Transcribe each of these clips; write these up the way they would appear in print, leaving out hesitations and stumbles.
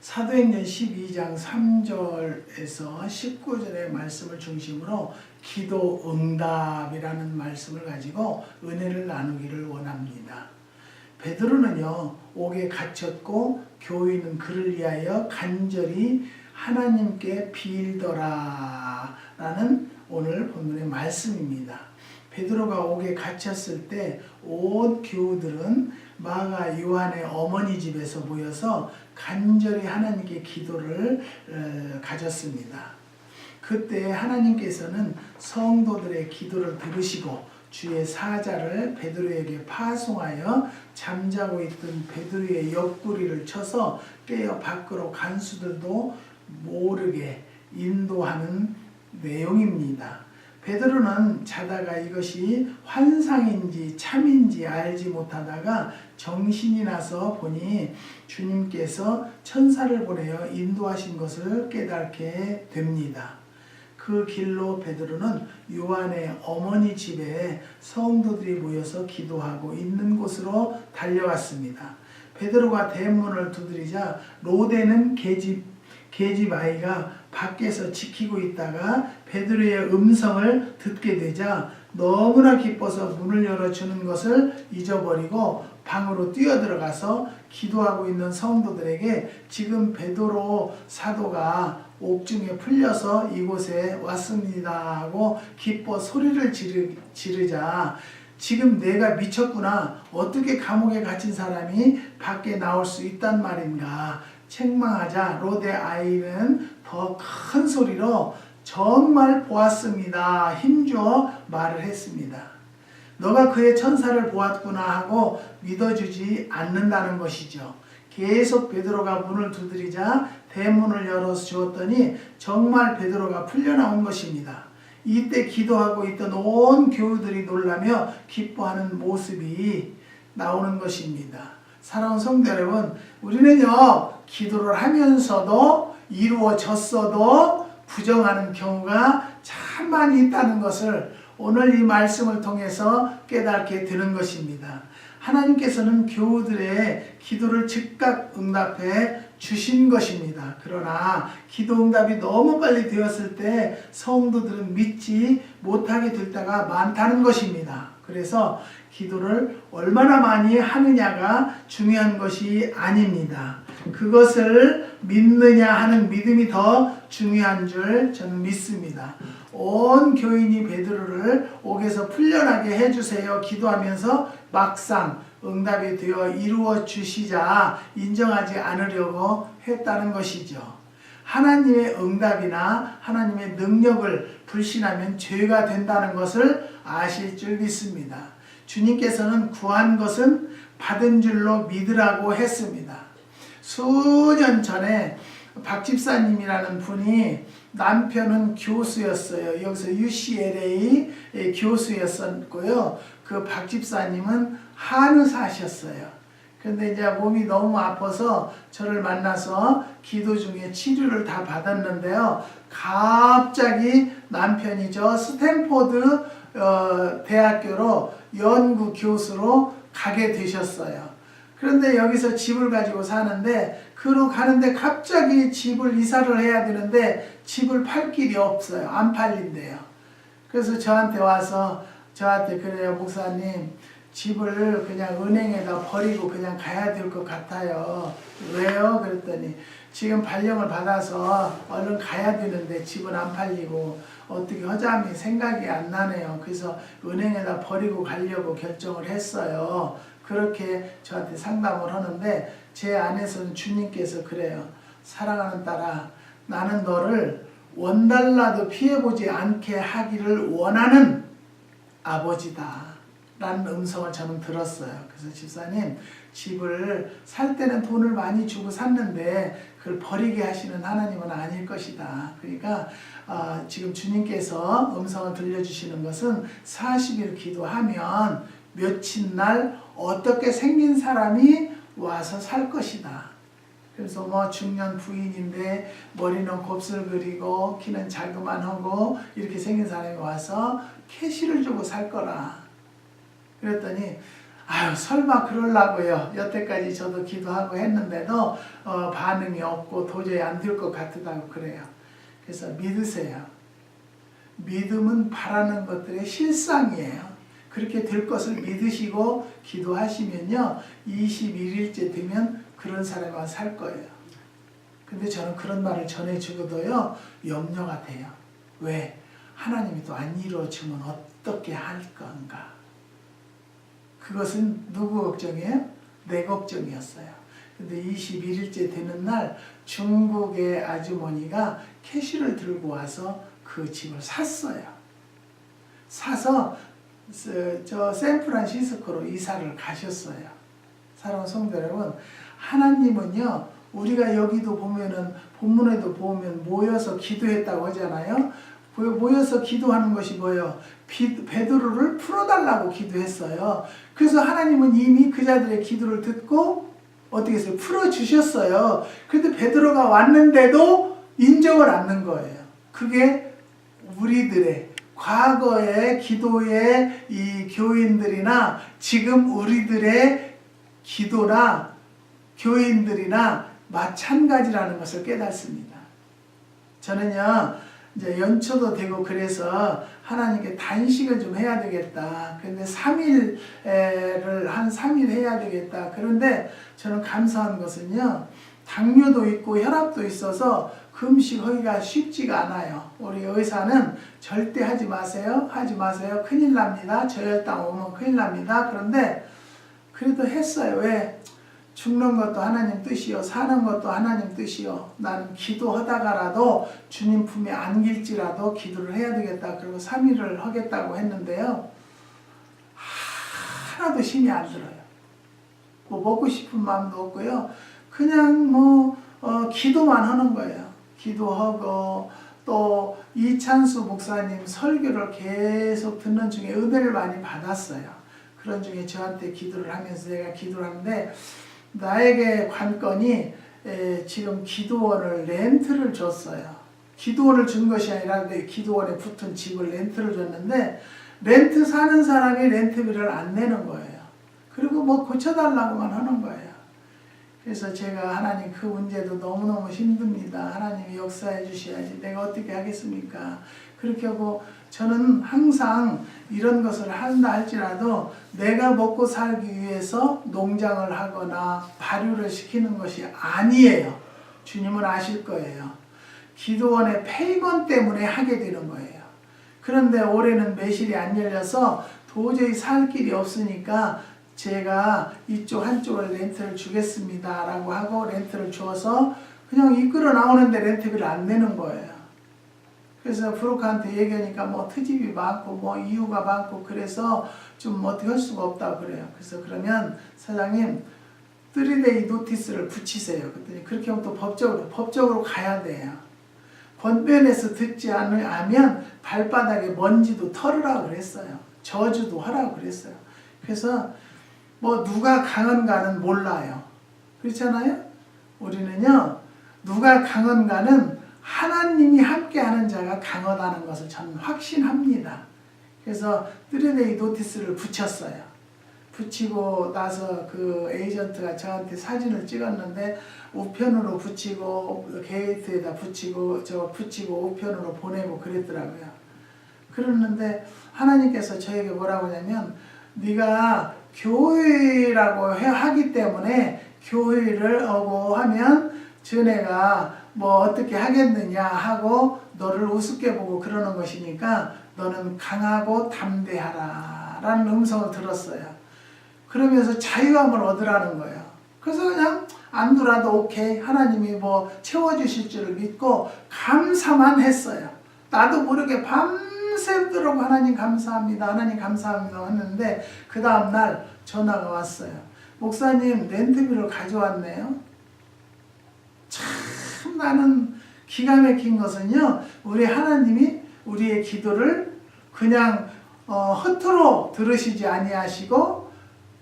사도행전 12장 3절에서 19절의 말씀을 중심으로 기도 응답이라는 말씀을 가지고 은혜를 나누기를 원합니다. 베드로는요, 옥에 갇혔고 교인은 그를 위하여 간절히 하나님께 빌더라 라는 오늘 본문의 말씀입니다. 베드로가 옥에 갇혔을 때 온 교우들은 마가 요한의 어머니 집에서 모여서 간절히 하나님께 기도를 가졌습니다. 그때 하나님께서는 성도들의 기도를 들으시고 주의 사자를 베드로에게 파송하여 잠자고 있던 베드로의 옆구리를 쳐서 깨어 밖으로 간수들도 모르게 인도하는 내용입니다. 베드로는 자다가 이것이 환상인지 참인지 알지 못하다가 정신이 나서 보니 주님께서 천사를 보내어 인도하신 것을 깨닫게 됩니다. 그 길로 베드로는 요한의 어머니 집에 성도들이 모여서 기도하고 있는 곳으로 달려갔습니다. 베드로가 대문을 두드리자 로데는 계집 아이가 밖에서 지키고 있다가 베드로의 음성을 듣게 되자 너무나 기뻐서 문을 열어주는 것을 잊어버리고 방으로 뛰어들어가서 기도하고 있는 성도들에게 지금 베드로 사도가 옥중에 풀려서 이곳에 왔습니다 하고 기뻐 소리를 지르자 지금 내가 미쳤구나, 어떻게 감옥에 갇힌 사람이 밖에 나올 수 있단 말인가 책망하자 로데 아이는 더 큰 소리로 정말 보았습니다 힘주어 말을 했습니다. 너가 그의 천사를 보았구나 하고 믿어주지 않는다는 것이죠. 계속 베드로가 문을 두드리자 대문을 열어서 주었더니 정말 베드로가 풀려나온 것입니다. 이때 기도하고 있던 온 교우들이 놀라며 기뻐하는 모습이 나오는 것입니다. 사랑하는 성도 여러분, 우리는요 기도를 하면서도 이루어졌어도 부정하는 경우가 참 많이 있다는 것을 오늘 이 말씀을 통해서 깨닫게 되는 것입니다. 하나님께서는 교우들의 기도를 즉각 응답해 주신 것입니다. 그러나 기도 응답이 너무 빨리 되었을 때 성도들은 믿지 못하게 될 때가 많다는 것입니다. 그래서 기도를 얼마나 많이 하느냐가 중요한 것이 아닙니다. 그것을 믿느냐 하는 믿음이 더 중요한 줄 저는 믿습니다. 온 교인이 베드로를 옥에서 풀려나게 해주세요 기도하면서 막상 응답이 되어 이루어 주시자 인정하지 않으려고 했다는 것이죠. 하나님의 응답이나 하나님의 능력을 불신하면 죄가 된다는 것을 아실 줄 믿습니다. 주님께서는 구한 것은 받은 줄로 믿으라고 했습니다. 수년 전에 박 집사님이라는 분이 남편은 교수였어요. 여기서 UCLA 교수였었고요. 그 박 집사님은 한의사셨어요. 그런데 이제 몸이 너무 아파서 저를 만나서 기도 중에 치료를 다 받았는데요. 갑자기 남편이 저 스탠포드 대학교로 연구 교수로 가게 되셨어요. 그런데 여기서 집을 가지고 사는데 그로 가는데 갑자기 집을 이사를 해야 되는데 집을 팔 길이 없어요. 안 팔린대요. 그래서 저한테 와서 그래요 목사님, 집을 그냥 은행에다 버리고 그냥 가야 될 것 같아요. 왜요? 그랬더니 지금 발령을 받아서 얼른 가야 되는데 집은 안 팔리고 어떻게 하자니 생각이 안 나네요. 그래서 은행에다 버리고 가려고 결정을 했어요. 그렇게 저한테 상담을 하는데 제 안에서는 주님께서 그래요. 사랑하는 딸아, 나는 너를 원달라도 피해보지 않게 하기를 원하는 아버지다 라는 음성을 저는 들었어요. 그래서 집사님, 집을 살 때는 돈을 많이 주고 샀는데 그걸 버리게 하시는 하나님은 아닐 것이다. 그러니까 지금 주님께서 음성을 들려주시는 것은 40일 기도하면 며칠 날 어떻게 생긴 사람이 와서 살 것이다. 그래서 뭐 중년 부인인데 머리는 곱슬그리고 키는 자그만하고 이렇게 생긴 사람이 와서 캐시를 주고 살 거라. 그랬더니 아유 설마 그러려고요. 여태까지 저도 기도하고 했는데도 반응이 없고 도저히 안 될 것 같다고 그래요. 그래서 믿으세요. 믿음은 바라는 것들의 실상이에요. 그렇게 될 것을 믿으시고 기도하시면요 21일째 되면 그런 사람과 살 거예요. 근데 저는 그런 말을 전해주고도요 염려가 돼요. 왜? 하나님이 또 안 이루어지면 어떻게 할 건가? 그것은 누구 걱정이에요? 내 걱정이었어요. 근데 21일째 되는 날 중국의 아주머니가 캐시를 들고 와서 그 집을 샀어요. 사서 저 샌프란시스코로 이사를 가셨어요. 사랑하는 성도 여러분, 하나님은요 우리가 여기도 보면은 본문에도 보면 모여서 기도했다고 하잖아요. 모여서 기도하는 것이 뭐예요? 베드로를 풀어달라고 기도했어요. 그래서 하나님은 이미 그 자들의 기도를 듣고 어떻게 했어요? 풀어주셨어요. 그런데 베드로가 왔는데도 인정을 않는 거예요. 그게 우리들의 과거의 기도의 이 교인들이나 지금 우리들의 기도나 교인들이나 마찬가지라는 것을 깨닫습니다. 저는요 이제 연초도 되고 그래서 하나님께 단식을 좀 해야 되겠다. 근데 3일을 한 3일 해야 되겠다. 그런데 저는 감사한 것은요. 당뇨도 있고 혈압도 있어서 금식하기가 쉽지가 않아요. 우리 의사는 절대 하지 마세요. 하지 마세요. 큰일 납니다. 저혈당 오면 큰일 납니다. 그런데 그래도 했어요. 왜? 죽는 것도 하나님 뜻이요. 사는 것도 하나님 뜻이요. 나는 기도하다가라도 주님 품에 안길지라도 기도를 해야 되겠다. 그리고 3일을 하겠다고 했는데요. 하나도 힘이 안 들어요. 뭐 먹고 싶은 마음도 없고요. 그냥 기도만 하는 거예요. 기도하고 또 이찬수 목사님 설교를 계속 듣는 중에 은혜를 많이 받았어요. 그런 중에 저한테 기도를 하면서 제가 기도를 하는데 나에게 관건이 지금 기도원을 렌트를 줬어요. 기도원을 준 것이 아니라 기도원에 붙은 집을 렌트를 줬는데 렌트 사는 사람이 렌트비를 안 내는 거예요. 그리고 고쳐달라고만 하는 거예요. 그래서 제가 하나님 그 문제도 너무너무 힘듭니다. 하나님이 역사해 주셔야지 내가 어떻게 하겠습니까? 그렇게 하고 저는 항상 이런 것을 한다 할지라도 내가 먹고 살기 위해서 농장을 하거나 발효를 시키는 것이 아니에요. 주님은 아실 거예요. 기도원의 폐건 때문에 하게 되는 거예요. 그런데 올해는 매실이 안 열려서 도저히 살 길이 없으니까 제가 이쪽 한쪽을 렌트를 주겠습니다 라고 하고 렌트를 줘서 그냥 이끌어 나오는데 렌트비를 안 내는 거예요. 그래서 브로커한테 얘기하니까 트집이 많고 이유가 많고 그래서 좀 어떻게 할 수가 없다고 그래요. 그래서 그러면 사장님 3데이 노티스를 붙이세요. 그랬더니 그렇게 하면 또 법적으로 가야 돼요. 권변에서 듣지 않으면 발바닥에 먼지도 털으라고 그랬어요. 저주도 하라고 그랬어요. 그래서 누가 강한가는 몰라요. 그렇잖아요? 우리는요 누가 강한가는 하나님이 함께하는 자가 강하다는 것을 저는 확신합니다. 그래서 3데이 노티스를 붙였어요. 붙이고 나서 그 에이전트가 저한테 사진을 찍었는데 우편으로 붙이고 게이트에다 붙이고 우편으로 보내고 그랬더라고요. 그러는데 하나님께서 저에게 뭐라고 하냐면 네가 교회라고 하기 때문에 교회를 오고 하면 전에가 어떻게 하겠느냐 하고 너를 우습게 보고 그러는 것이니까 너는 강하고 담대하라 라는 음성을 들었어요. 그러면서 자유함을 얻으라는 거예요. 그래서 그냥 안두라도 오케이 하나님이 채워주실 줄을 믿고 감사만 했어요. 나도 모르게 밤새도록 하나님 감사합니다 하나님 감사합니다 했는데 그 다음날 전화가 왔어요. 목사님 렌트비를 가져왔네요. 참 나는 기가 막힌 것은요 우리 하나님이 우리의 기도를 그냥 허투루 들으시지 아니하시고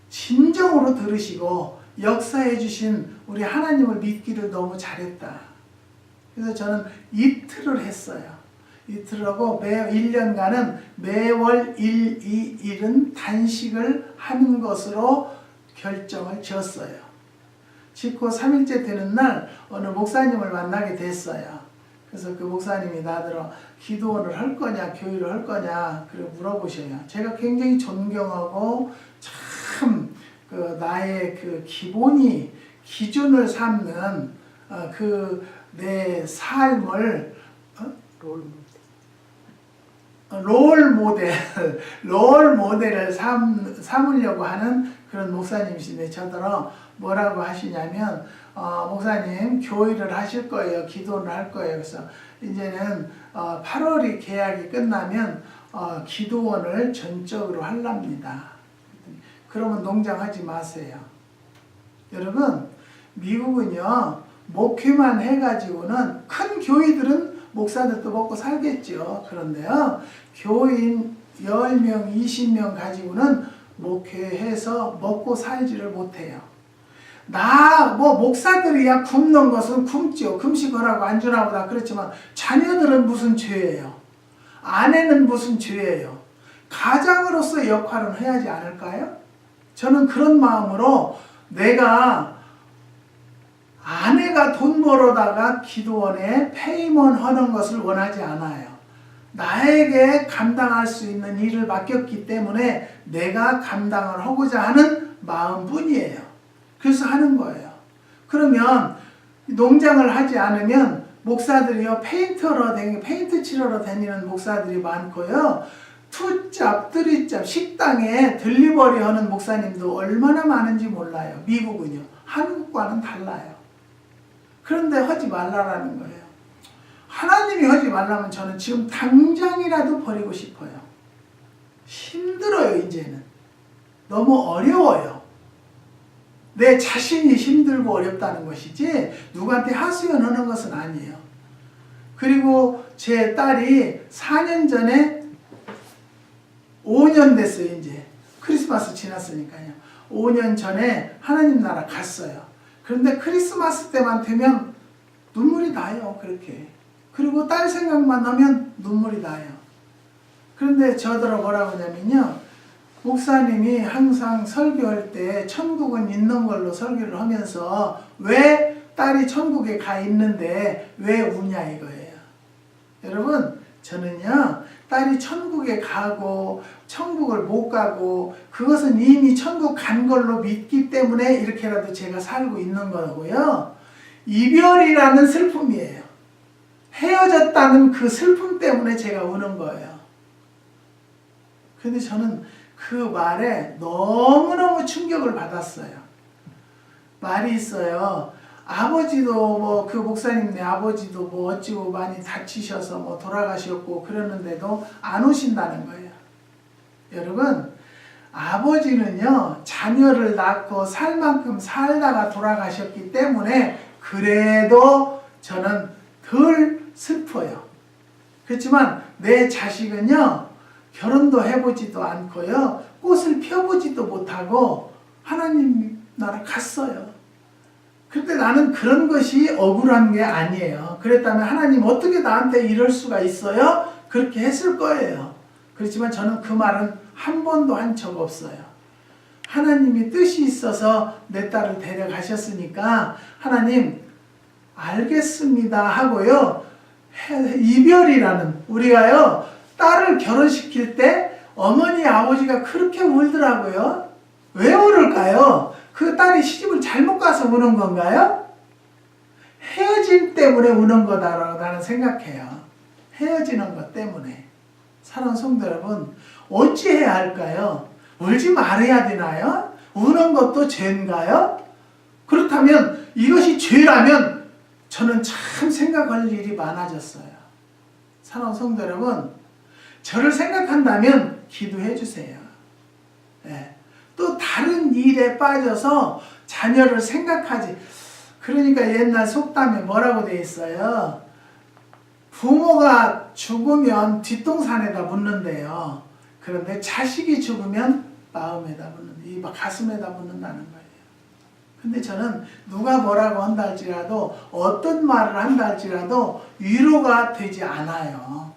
진정으로 들으시고 역사해 주신 우리 하나님을 믿기를 너무 잘했다. 그래서 저는 이틀을 했어요. 이틀하고 매 1년간은 매월 1, 2, 1은 단식을 하는 것으로 결정을 지었어요. 짓고 3일째 되는 날 어느 목사님을 만나게 됐어요. 그래서 그 목사님이 나더러 기도원을 할 거냐 교회를 할 거냐 그래 물어보셔요. 제가 굉장히 존경하고 참 그 나의 그 기본이 기준을 삼는 그 내 삶을 롤 모델을 삼으려고 하는 그런 목사님이신데 저더러 뭐라고 하시냐면 목사님 교회를 하실 거예요. 기도를 할 거예요. 그래서 이제는 8월이 계약이 끝나면 기도원을 전적으로 하랍니다. 그러면 농장하지 마세요. 여러분 미국은요 목회만 해가지고는 큰 교회들은 목사들도 먹고 살겠죠. 그런데요 교인 10명 20명 가지고는 목회해서 먹고 살지를 못해요. 목사들이야 굶는 것은 굶죠. 금식하라고 안 주나 보다. 그렇지만 자녀들은 무슨 죄예요? 아내는 무슨 죄예요? 가장으로서 역할은 해야지 않을까요? 저는 그런 마음으로 내가 아내가 돈 벌어다가 기도원에 페이먼 하는 것을 원하지 않아요. 나에게 감당할 수 있는 일을 맡겼기 때문에 내가 감당을 하고자 하는 마음뿐이에요. 그래서 하는 거예요. 그러면 농장을 하지 않으면 목사들이요 페인트 칠하러 다니는 목사들이 많고요. 투잡, 쓰리잡 식당에 딜리버리 하는 목사님도 얼마나 많은지 몰라요. 미국은요. 한국과는 달라요. 그런데 하지 말라라는 거예요. 하나님이 하지 말라면 저는 지금 당장이라도 버리고 싶어요. 힘들어요, 이제는. 너무 어려워요. 내 자신이 힘들고 어렵다는 것이지 누구한테 하소연하는 것은 아니에요. 그리고 제 딸이 4년 전에 5년 됐어요, 이제. 크리스마스 지났으니까요. 5년 전에 하나님 나라 갔어요. 그런데 크리스마스 때만 되면 눈물이 나요, 그렇게. 그리고 딸 생각만 하면 눈물이 나요. 그런데 저더러 뭐라고 하냐면요. 목사님이 항상 설교할 때 천국은 있는 걸로 설교를 하면서 왜 딸이 천국에 가 있는데 왜 우냐 이거예요. 여러분, 저는요, 딸이 천국에 가고 천국을 못 가고 그것은 이미 천국 간 걸로 믿기 때문에 이렇게라도 제가 살고 있는 거고요. 이별이라는 슬픔이에요. 헤어졌다는 그 슬픔 때문에 제가 우는 거예요. 근데 저는 그 말에 너무너무 충격을 받았어요. 말이 있어요. 아버지도 그 목사님네 아버지도 어찌고 많이 다치셔서 돌아가셨고 그러는데도 안 오신다는 거예요. 여러분, 아버지는요, 자녀를 낳고 살 만큼 살다가 돌아가셨기 때문에 그래도 저는 덜 슬퍼요. 그렇지만 내 자식은요, 결혼도 해보지도 않고요, 꽃을 펴보지도 못하고 하나님 나라 갔어요. 그런데 나는 그런 것이 억울한 게 아니에요. 그랬다면 하나님 어떻게 나한테 이럴 수가 있어요? 그렇게 했을 거예요. 그렇지만 저는 그 말은 한 번도 한 적 없어요. 하나님이 뜻이 있어서 내 딸을 데려가셨으니까 하나님 알겠습니다 하고요. 이별이라는, 우리가요 딸을 결혼시킬 때 어머니 아버지가 그렇게 울더라고요. 왜 울을까요? 그 딸이 시집을 잘못 가서 우는 건가요? 헤어짐 때문에 우는 거다라고 나는 생각해요. 헤어지는 것 때문에. 사랑하는 성도 여러분, 어찌해야 할까요? 울지 말아야 되나요? 우는 것도 죄인가요? 그렇다면 이것이 죄라면 저는 참 생각할 일이 많아졌어요. 사랑하는 성도 여러분, 저를 생각한다면 기도해 주세요. 네. 또 다른 일에 빠져서 자녀를 생각하지. 그러니까 옛날 속담에 뭐라고 돼 있어요? 부모가 죽으면 뒷동산에다 묻는데요. 그런데 자식이 죽으면 마음에다 묻는다. 가슴에다 묻는다는 거예요. 근데 저는 누가 뭐라고 한다 할지라도 어떤 말을 한다 할지라도 위로가 되지 않아요.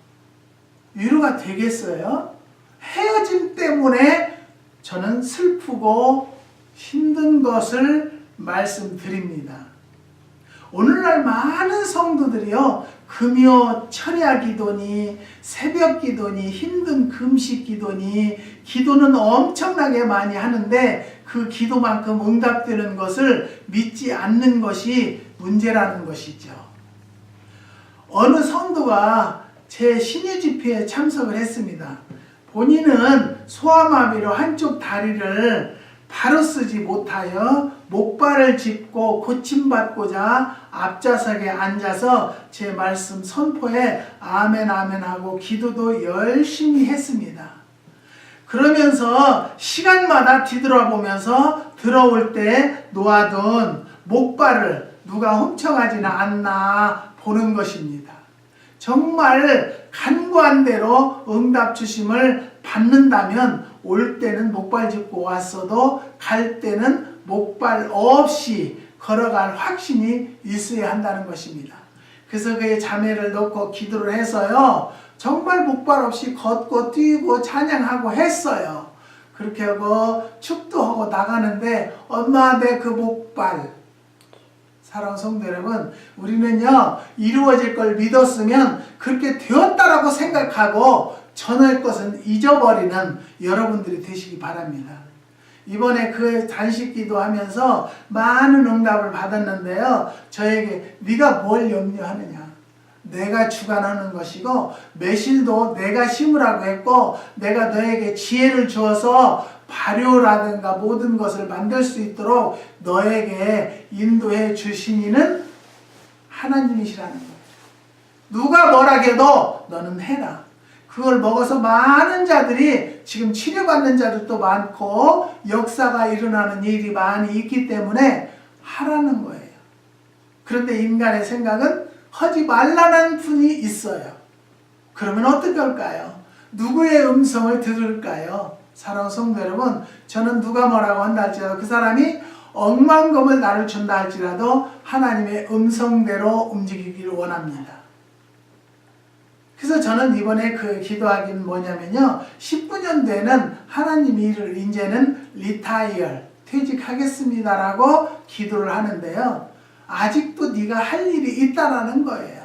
위로가 되겠어요? 헤어짐 때문에 저는 슬프고 힘든 것을 말씀드립니다. 오늘날 많은 성도들이요, 금요 철야 기도니 새벽 기도니 힘든 금식 기도니 기도는 엄청나게 많이 하는데 그 기도만큼 응답되는 것을 믿지 않는 것이 문제라는 것이죠. 어느 성도가 제 신유 집회에 참석을 했습니다. 본인은 소아마비로 한쪽 다리를 바로 쓰지 못하여 목발을 짚고 고침받고자 앞좌석에 앉아서 제 말씀 선포에 아멘 아멘 하고 기도도 열심히 했습니다. 그러면서 시간마다 뒤돌아보면서 들어올 때 놓아둔 목발을 누가 훔쳐가지는 않나 보는 것입니다. 정말 간구한 대로 응답 주심을 받는다면 올 때는 목발 짚고 왔어도 갈 때는 목발 없이 걸어갈 확신이 있어야 한다는 것입니다. 그래서 그의 자매를 넣고 기도를 해서요, 정말 목발 없이 걷고 뛰고 찬양하고 했어요. 그렇게 하고 축도하고 나가는데 엄마 내 그 목발, 사랑하는 성도 여러분, 우리는요 이루어질 걸 믿었으면 그렇게 되었다라고 생각하고 전할 것은 잊어버리는 여러분들이 되시기 바랍니다. 이번에 그 단식 기도하면서 많은 응답을 받았는데요, 저에게 네가 뭘 염려하느냐, 내가 주관하는 것이고 매실도 내가 심으라고 했고 내가 너에게 지혜를 주어서 발효라든가 모든 것을 만들 수 있도록 너에게 인도해 주시니는 하나님이시라는 거예요. 누가 뭐라 해도 너는 해라. 그걸 먹어서 많은 자들이 지금 치료받는 자들도 많고 역사가 일어나는 일이 많이 있기 때문에 하라는 거예요. 그런데 인간의 생각은 하지 말라는 분이 있어요. 그러면 어떻게 할까요? 누구의 음성을 들을까요? 사랑하는 성도 여러분, 저는 누가 뭐라고 한다 할지라도 그 사람이 억만금을 나를 준다 할지라도 하나님의 음성대로 움직이기를 원합니다. 그래서 저는 이번에 그 기도하기는 뭐냐면요, 19년도에는 하나님이 이를 이제는 리타이어, 퇴직하겠습니다라고 기도를 하는데요, 아직도 네가 할 일이 있다라는 거예요.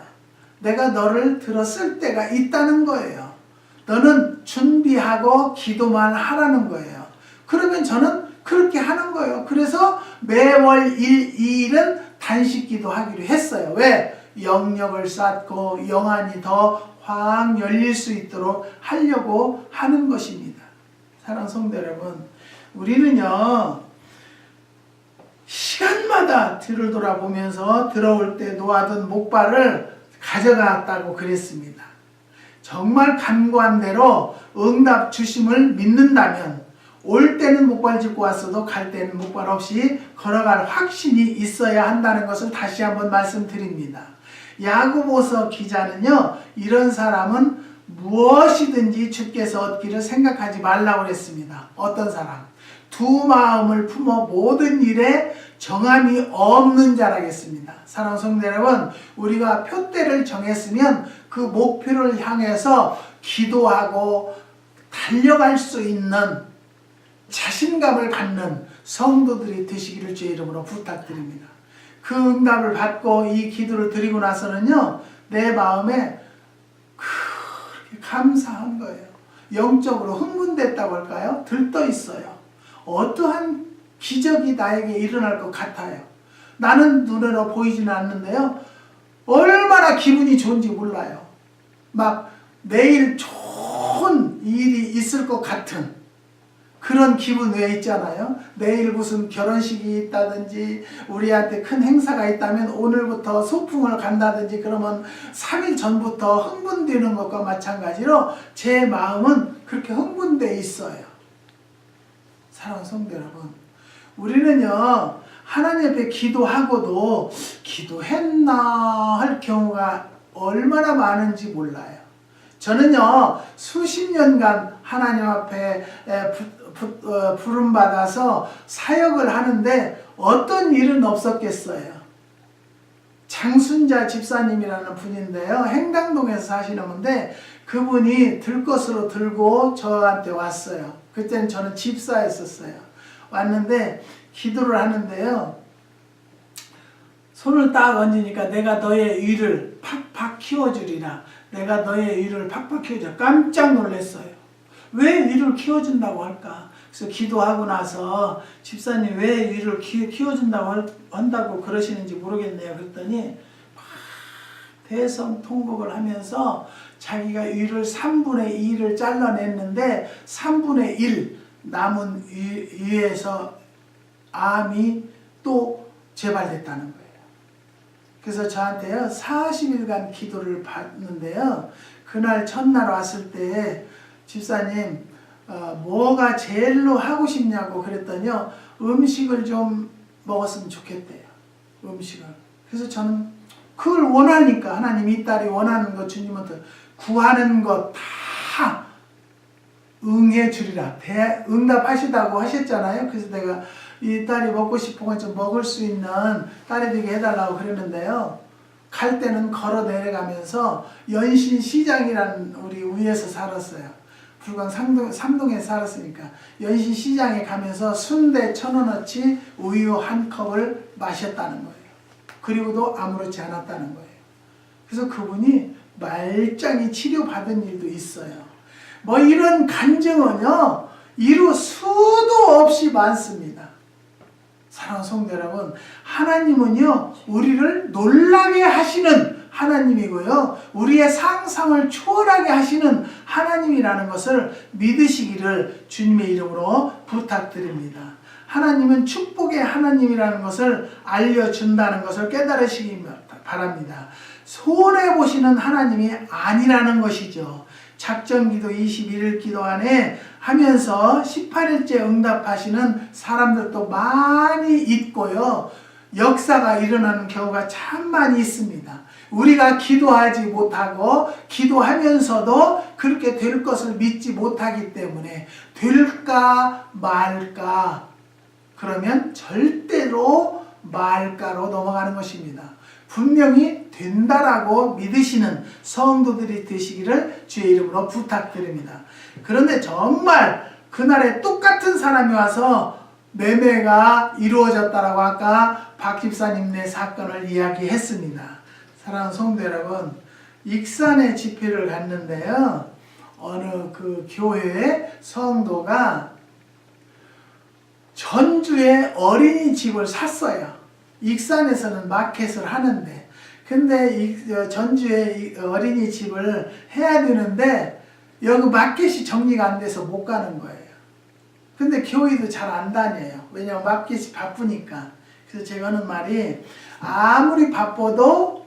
내가 너를 들어 쓸 때가 있다는 거예요. 너는 준비하고 기도만 하라는 거예요. 그러면 저는 그렇게 하는 거예요. 그래서 매월 1, 2일은 단식 기도하기로 했어요. 왜? 영역을 쌓고 영안이 더 확 열릴 수 있도록 하려고 하는 것입니다. 사랑하는 성도 여러분, 우리는요 시간마다 뒤를 돌아보면서 들어올 때 놓아둔 목발을 가져갔다고 그랬습니다. 정말 간구한 대로 응답 주심을 믿는다면 올 때는 목발 짚고 왔어도 갈 때는 목발 없이 걸어갈 확신이 있어야 한다는 것을 다시 한번 말씀드립니다. 야고보서 기자는요, 이런 사람은 무엇이든지 주께서 얻기를 생각하지 말라고 했습니다. 어떤 사람? 두 마음을 품어 모든 일에 정함이 없는 자라겠습니다. 사랑하는 성도 여러분, 우리가 표대를 정했으면 그 목표를 향해서 기도하고 달려갈 수 있는 자신감을 갖는 성도들이 되시기를 주의 이름으로 부탁드립니다. 그 응답을 받고 이 기도를 드리고 나서는요, 내 마음에 그렇게 감사한 거예요. 영적으로 흥분됐다고 할까요? 들떠 있어요. 어떠한 기적이 나에게 일어날 것 같아요. 나는 눈으로 보이지는 않는데요, 얼마나 기분이 좋은지 몰라요. 막 내일 좋은 일이 있을 것 같은 그런 기분 왜 있잖아요. 내일 무슨 결혼식이 있다든지 우리한테 큰 행사가 있다면 오늘부터 소풍을 간다든지 그러면 3일 전부터 흥분되는 것과 마찬가지로 제 마음은 그렇게 흥분되어 있어요. 사랑하는 성도 여러분, 우리는요 하나님 앞에 기도하고도 기도했나 할 경우가 얼마나 많은지 몰라요. 저는요 수십 년간 하나님 앞에 부름받아서 사역을 하는데 어떤 일은 없었겠어요. 장순자 집사님이라는 분인데요. 행당동에서 사시는 분인데 그분이 들것으로 들고 저한테 왔어요. 그때는 저는 집사였었어요. 왔는데 기도를 하는데요. 손을 딱 얹으니까 내가 너의 위를 팍팍 키워주리라. 내가 너의 위를 팍팍 키워주리라. 깜짝 놀랐어요. 왜 위를 키워준다고 할까? 그래서 기도하고 나서 집사님 왜 위를 키워준다고 한다고 그러시는지 모르겠네요. 그랬더니 대성통곡을 하면서 자기가 위를 3분의 2를 잘라냈는데 3분의 1 남은 위에서 암이 또 재발됐다는 거예요. 그래서 저한테요 40일간 기도를 받는데요. 그날 첫날 왔을 때 집사님 뭐가 제일로 하고 싶냐고 그랬더니요. 음식을 좀 먹었으면 좋겠대요. 음식을. 그래서 저는 그걸 원하니까 하나님 이 딸이 원하는 것 주님한테 구하는 것 다 응해 주리라. 응답하시다고 하셨잖아요. 그래서 내가 이 딸이 먹고 싶은 건 좀 먹을 수 있는 딸이 되게 해달라고 그랬는데요. 갈 때는 걸어 내려가면서 연신시장이라는 우리 위에서 살았어요. 불광 3동에 살았으니까 연신시장에 가면서 순대 1,000원어치 우유 한 컵을 마셨다는 거예요. 그리고도 아무렇지 않았다는 거예요. 그래서 그분이 말짱히 치료받은 일도 있어요. 뭐 이런 간증은요 이루 수도 없이 많습니다. 사랑하는 성도 여러분, 하나님은요 우리를 놀라게 하시는 하나님이고요 우리의 상상을 초월하게 하시는 하나님이라는 것을 믿으시기를 주님의 이름으로 부탁드립니다. 하나님은 축복의 하나님이라는 것을 알려준다는 것을 깨달으시기 바랍니다. 손해보시는 하나님이 아니라는 것이죠. 작정기도 21일 기도 안에 하면서 18일째 응답하시는 사람들도 많이 있고요. 역사가 일어나는 경우가 참 많이 있습니다. 우리가 기도하지 못하고 기도하면서도 그렇게 될 것을 믿지 못하기 때문에 될까 말까 그러면 절대로 말까로 넘어가는 것입니다. 분명히 된다라고 믿으시는 성도들이 되시기를 주의 이름으로 부탁드립니다. 그런데 정말 그날에 똑같은 사람이 와서 매매가 이루어졌다라고 아까 박 집사님네 사건을 이야기했습니다. 사랑하는 성도 여러분, 익산에 집회를 갔는데요. 어느 그 교회의 성도가 전주에 어린이집을 샀어요. 익산에서는 마켓을 하는데 근데 전주에 어린이집을 해야 되는데 여기 마켓이 정리가 안 돼서 못 가는 거예요. 근데 교회도 잘 안 다녀요. 왜냐면 마켓이 바쁘니까. 그래서 제가 하는 말이 아무리 바빠도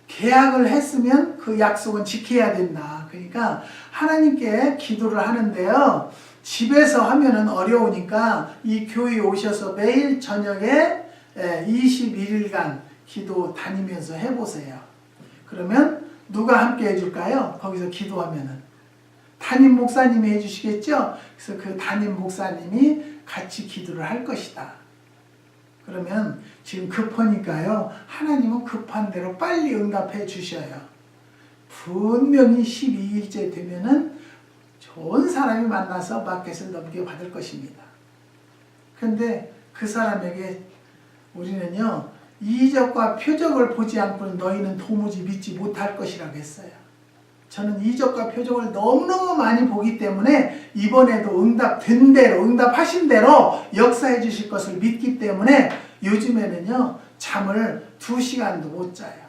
계약을 했으면 그 약속은 지켜야 된다. 그러니까 하나님께 기도를 하는데요. 집에서 하면은 어려우니까 이 교회에 오셔서 매일 저녁에 21일간 기도 다니면서 해보세요. 그러면 누가 함께 해줄까요? 거기서 기도하면은 담임 목사님이 해주시겠죠? 그래서 그 담임 목사님이 같이 기도를 할 것이다. 그러면 지금 급하니까요. 하나님은 급한 대로 빨리 응답해 주셔요. 분명히 12일째 되면은 좋은 사람이 만나서 마켓을 넘겨받을 것입니다. 근데 그 사람에게 우리는요. 이적과 표적을 보지 않고는 너희는 도무지 믿지 못할 것이라고 했어요. 저는 이적과 표적을 너무너무 많이 보기 때문에 이번에도 응답된 대로 응답하신 대로 역사해 주실 것을 믿기 때문에 요즘에는요. 잠을 2시간도 못 자요.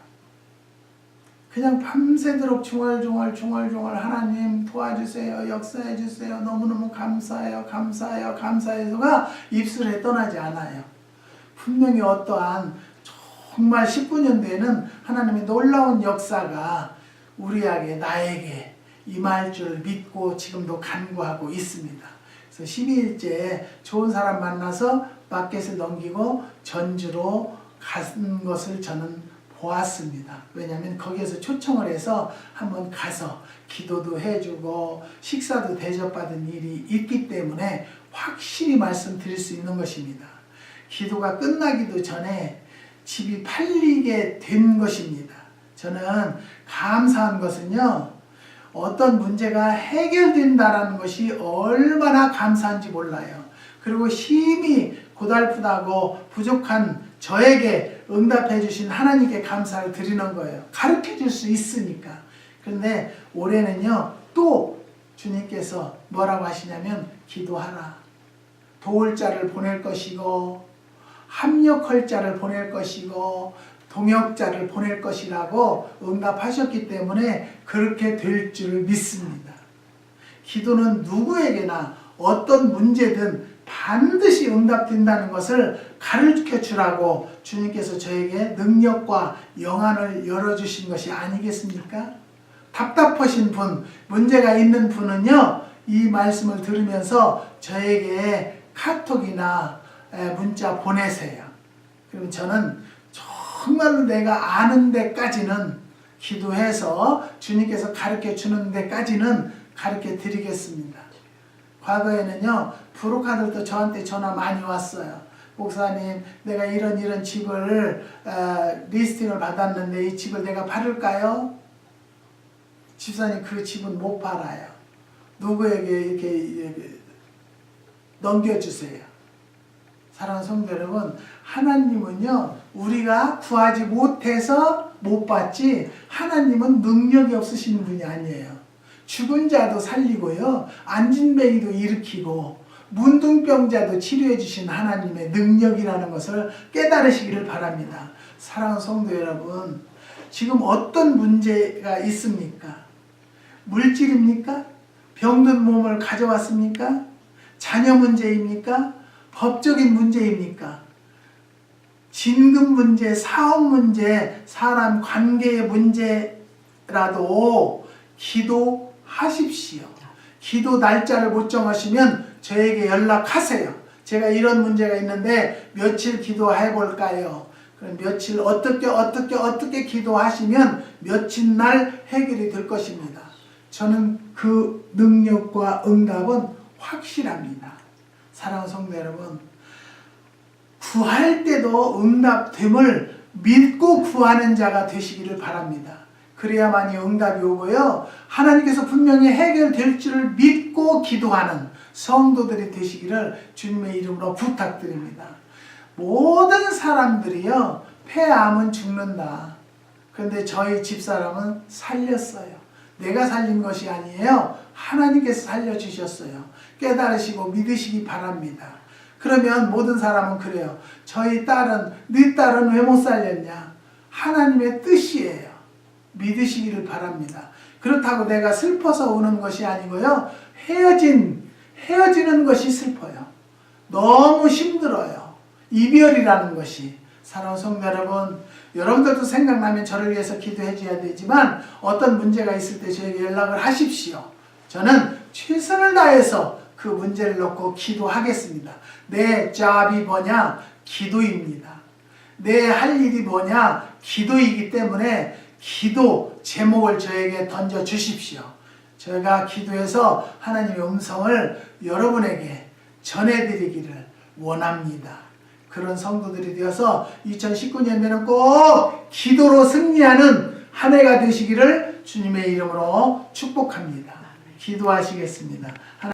그냥 밤새도록 중얼중얼 하나님 도와주세요. 역사해 주세요. 너무너무 감사해요. 감사해요. 감사해서가 입술에 떠나지 않아요. 분명히 어떠한 정말 19년도에는 하나님의 놀라운 역사가 우리에게 나에게 임할 줄 믿고 지금도 간구하고 있습니다. 그래서 12일째 좋은 사람 만나서 마켓을 넘기고 전주로 간 것을 저는 보았습니다. 왜냐하면 거기에서 초청을 해서 한번 가서 기도도 해주고 식사도 대접받은 일이 있기 때문에 확실히 말씀드릴 수 있는 것입니다. 기도가 끝나기도 전에 집이 팔리게 된 것입니다. 저는 감사한 것은요, 어떤 문제가 해결된다라는 것이 얼마나 감사한지 몰라요. 그리고 힘이 고달프다고 부족한 저에게 응답해 주신 하나님께 감사를 드리는 거예요. 가르쳐 줄 수 있으니까. 그런데 올해는요, 또 주님께서 뭐라고 하시냐면 기도하라. 도울 자를 보낼 것이고 합력할 자를 보낼 것이고 동역자를 보낼 것이라고 응답하셨기 때문에 그렇게 될 줄 믿습니다. 기도는 누구에게나 어떤 문제든 반드시 응답된다는 것을 가르쳐 주라고 주님께서 저에게 능력과 영안을 열어주신 것이 아니겠습니까? 답답하신 분, 문제가 있는 분은요, 이 말씀을 들으면서 저에게 카톡이나 문자 보내세요. 그럼 저는 정말로 내가 아는 데까지는 기도해서 주님께서 가르쳐 주는 데까지는 가르쳐 드리겠습니다. 과거에는요, 브로커들도 저한테 전화 많이 왔어요. 목사님, 내가 이런 집을 리스팅을 받았는데 이 집을 내가 팔을까요? 집사님, 그 집은 못 팔아요. 누구에게 이렇게 넘겨주세요. 사랑하는 성도 여러분, 하나님은요, 우리가 구하지 못해서 못 받지, 하나님은 능력이 없으신 분이 아니에요. 죽은 자도 살리고요, 안진뱅이도 일으키고 문둥병자도 치료해 주신 하나님의 능력이라는 것을 깨달으시기를 바랍니다. 사랑하는 성도 여러분, 지금 어떤 문제가 있습니까? 물질입니까? 병든 몸을 가져왔습니까? 자녀 문제입니까? 법적인 문제입니까? 진급 문제, 사업 문제, 사람 관계의 문제라도 기도하십시오. 기도 날짜를 못 정하시면 저에게 연락하세요. 제가 이런 문제가 있는데 며칠 기도해 볼까요? 그럼 며칠 어떻게 기도하시면 며칠 날 해결이 될 것입니다. 저는 그 능력과 응답은 확실합니다. 사랑하는 성도 여러분, 구할 때도 응답됨을 믿고 구하는 자가 되시기를 바랍니다. 그래야만이 응답이 오고요, 하나님께서 분명히 해결될 줄을 믿고 기도하는 성도들이 되시기를 주님의 이름으로 부탁드립니다. 모든 사람들이요, 폐암은 죽는다. 그런데 저희 집사람은 살렸어요. 내가 살린 것이 아니에요. 하나님께서 살려주셨어요. 깨달으시고 믿으시기 바랍니다. 그러면 모든 사람은 그래요. 저희 딸은, 네 딸은 왜 못 살렸냐? 하나님의 뜻이에요. 믿으시기를 바랍니다. 그렇다고 내가 슬퍼서 우는 것이 아니고요, 헤어지는 것이 슬퍼요. 너무 힘들어요. 이별이라는 것이. 사랑하는 성도 여러분, 여러분들도 생각나면 저를 위해서 기도해 줘야 되지만 어떤 문제가 있을 때 저에게 연락을 하십시오. 저는 최선을 다해서 그 문제를 놓고 기도하겠습니다. 내 잡이 뭐냐? 기도입니다. 내 할 일이 뭐냐? 기도이기 때문에 기도 제목을 저에게 던져 주십시오. 제가 기도해서 하나님의 음성을 여러분에게 전해드리기를 원합니다. 그런 성도들이 되어서 2019년에는 꼭 기도로 승리하는 한 해가 되시기를 주님의 이름으로 축복합니다. 기도하시겠습니다.